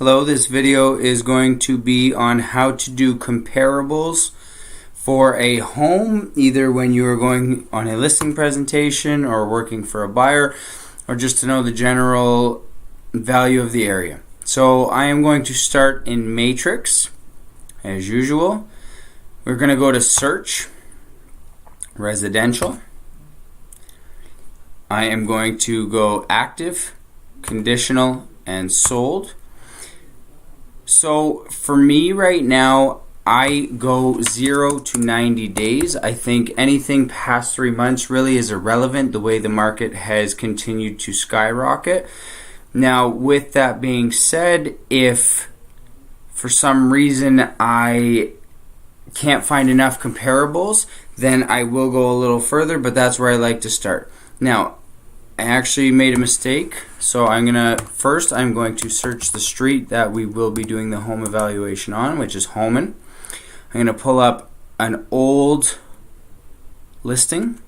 Hello, this video is going to be on how to do comparables for a home, either when you are going on a listing presentation or working for a buyer, or just to know the general value of the area. So I am going to start in Matrix as usual. We're going to go to search residential. I am going to go active, conditional, and sold. So for me right now, I go 0 to 90 days. I think anything past 3 months really is irrelevant, the way the market has continued to skyrocket. Now, with that being said, if for some reason I can't find enough comparables, then I will go a little further, but that's where I like to start. Now, I actually made a mistake, so I'm going to search the street that we will be doing the home evaluation on, which is Holman. I'm going to pull up an old listing.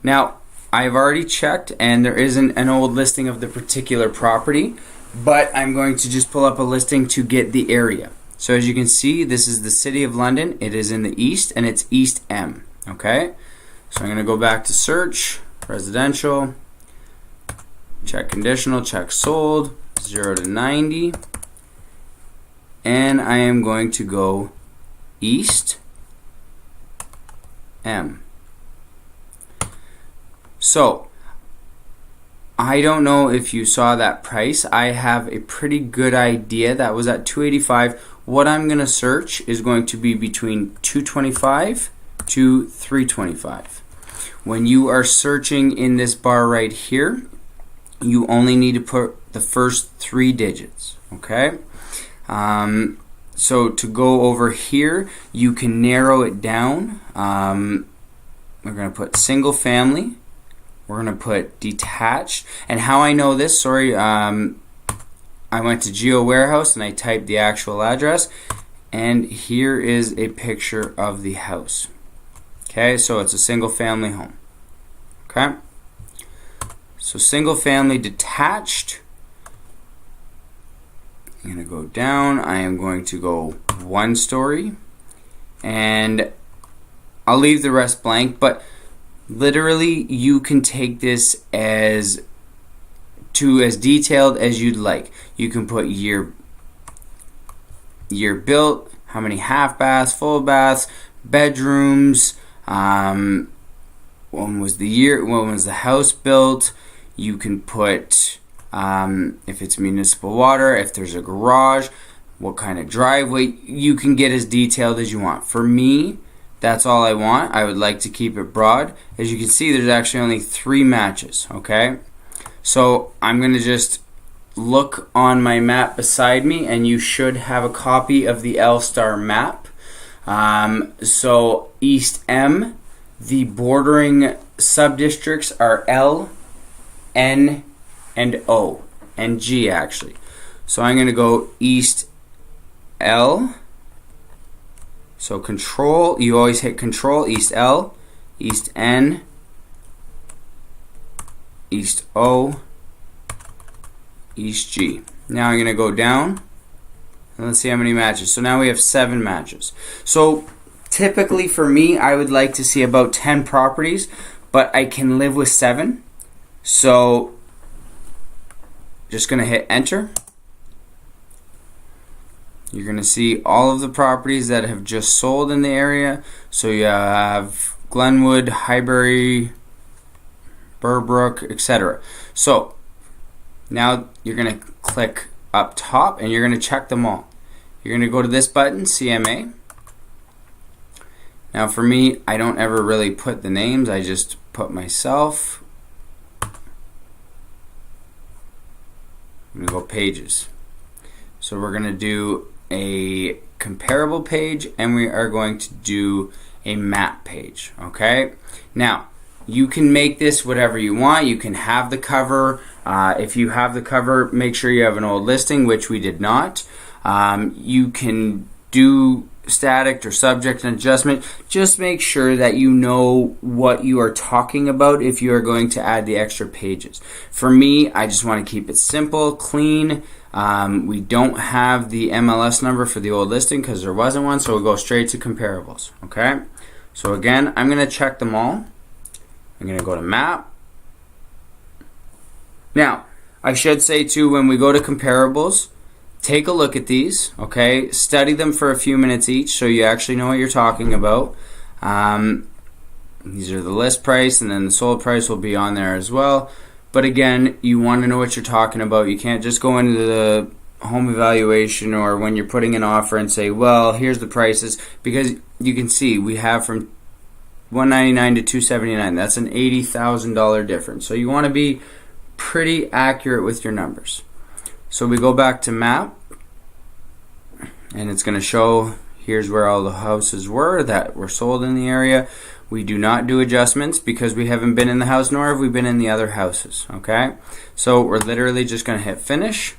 Now, I've already checked and there isn't an old listing of the particular property, but I'm going to just pull up a listing to get the area. So as you can see, this is the City of London. It is in the east and it's East M. Okay, so I'm going to go back to search residential, check conditional, check sold, 0 to 90, and I am going to go East M. So I don't know if you saw that price. I have a pretty good idea. That was at 285. What I'm going to search is going to be between 225 to 325. When you are searching in this bar right here, you only need to put the first 3 digits, okay? So to go over here, you can narrow it down. We're going to put single family. We're going to put detached. And how I know this, I went to Geo Warehouse and I typed the actual address. And here is a picture of the house. Okay, so it's a single family home. Okay, so single family detached. I'm going to go down. I am going to go 1 story. And I'll leave the rest blank, but literally you can take this as detailed as you'd like. You can put year built, how many half baths, full baths, bedrooms, when was the year, when was the house built. You can put if it's municipal water, if there's a garage, what kind of driveway. You can get as detailed as you want. For me, that's all I want. I would like to keep it broad. As you can see, there's actually only 3 matches, okay? So I'm going to just look on my map beside me, and you should have a copy of the L-Star map. So East M, the bordering sub-districts are L, N, and O, and G actually. So I'm going to go East L. So control, you always hit control, East L, East N, East O, East G. Now I'm going to go down, and let's see how many matches. So now we have 7 matches. So typically for me, I would like to see about 10 properties, but I can live with 7. So just going to hit enter. You're going to see all of the properties that have just sold in the area. So you have Glenwood, Highbury, Burbrook, etc. So now you're going to click up top and you're going to check them all. You're going to go to this button, CMA. Now for me, I don't ever really put the names. I just put myself. I'm going to go pages. So we're going to do a comparable page and we are going to do a map page. Okay, now you can make this whatever you want. You can have the cover. If you have the cover, make sure you have an old listing, which we did not. You can do static or subject and adjustment, just make sure that you know what you are talking about if you are going to add the extra pages. For me, I just want to keep it simple, clean. We don't have the MLS number for the old listing because there wasn't one, so we'll go straight to comparables. Okay, so again, I'm going to check them all. I'm going to go to map. Now, I should say too, when we go to comparables, take a look at these, okay? Study them for a few minutes each so you actually know what you're talking about. These are the list price, and then the sold price will be on there as well. But again, you want to know what you're talking about. You can't just go into the home evaluation or when you're putting an offer and say, well, here's the prices, because you can see we have from $199 to $279. That's an $80,000 difference. So you want to be pretty accurate with your numbers. So we go back to map, and it's going to show here's where all the houses were that were sold in the area. We do not do adjustments because we haven't been in the house, nor have we been in the other houses. Okay, so we're literally just going to hit finish.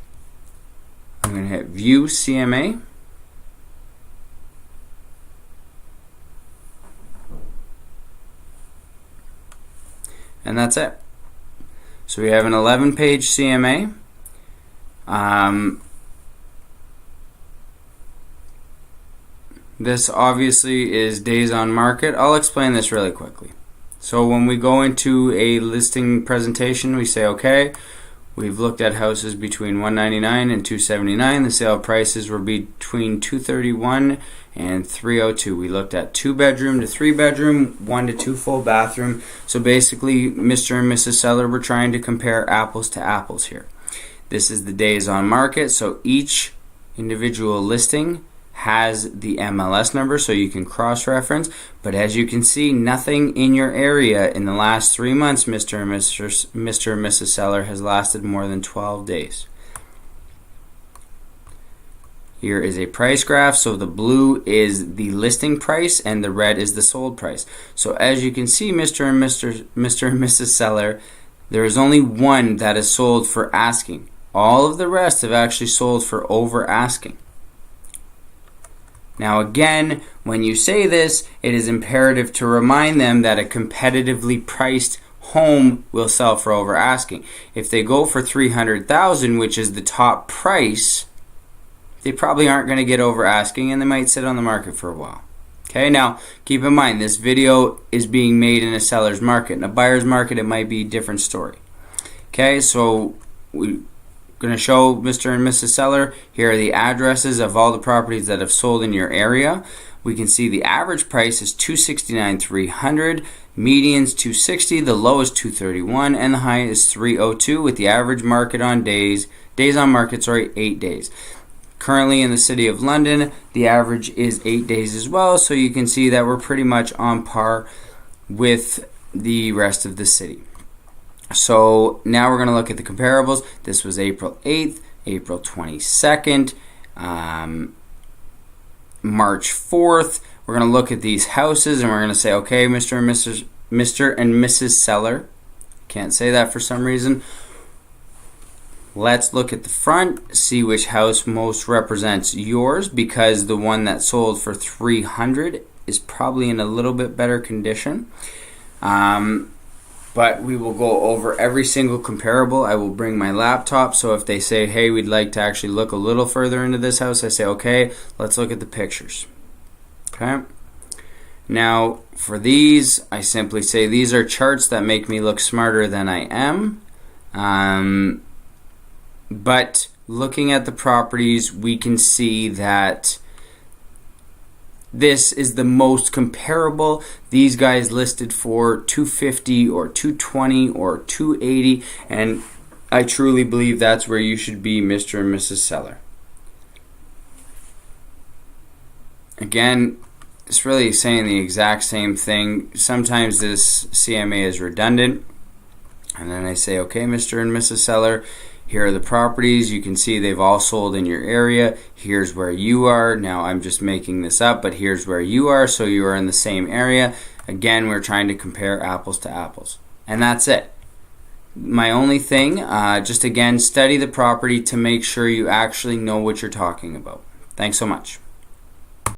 I'm going to hit view CMA. And that's it. So we have an 11-page CMA. This obviously is days on market. I'll explain this really quickly. So when we go into a listing presentation, we say, okay, we've looked at houses between $199 and $279. The sale prices were between $231 and $302. We looked at 2-bedroom to 3-bedroom, 1 to 2 full bathroom. So basically, Mr. and Mrs. Seller were trying to compare apples to apples here. This is the days on market, so each individual listing has the MLS number so you can cross-reference. But as you can see, nothing in your area in the last 3 months, Mr. and Mrs. Seller, has lasted more than 12 days. Here is a price graph. So the blue is the listing price and the red is the sold price. So as you can see, Mr. and Mrs. Seller, there is only one that is sold for asking. All of the rest have actually sold for over asking. Now again, when you say this, it is imperative to remind them that a competitively priced home will sell for over asking. If they go for $300,000, which is the top price, they probably aren't going to get over asking, and they might sit on the market for a while. Okay, now keep in mind this video is being made in a seller's market. In a buyer's market, it might be a different story. Okay, so we're going to show Mr. and Mrs. Seller. Here are the addresses of all the properties that have sold in your area. We can see the average price is $269,300, median's $260, the low is $231, and the high is $302, with the average market on days on market, 8 days. Currently in the City of London, the average is 8 days as well, so you can see that we're pretty much on par with the rest of the city. So now we're going to look at the comparables. This was April 8th, April 22nd, March 4th. We're going to look at these houses and we're going to say, okay, Mr. and Mrs. Seller. Can't say that for some reason. Let's look at the front, see which house most represents yours, because the one that sold for $300 is probably in a little bit better condition. But we will go over every single comparable. I will bring my laptop, so if they say, hey, we'd like to actually look a little further into this house, I say, okay, let's look at the pictures. Okay. Now, for these, I simply say these are charts that make me look smarter than I am. But looking at the properties, we can see that this is the most comparable. These guys listed for $250 or $220 or $280, and I truly believe that's where you should be, Mr. and Mrs. Seller. Again, it's really saying the exact same thing. Sometimes this CMA is redundant, and then I say, okay, Mr. and Mrs. Seller, here are the properties. You can see they've all sold in your area. Here's where you are. Now I'm just making this up, but here's where you are, so you are in the same area. Again, we're trying to compare apples to apples. And that's it. My only thing, just again, study the property to make sure you actually know what you're talking about. Thanks so much.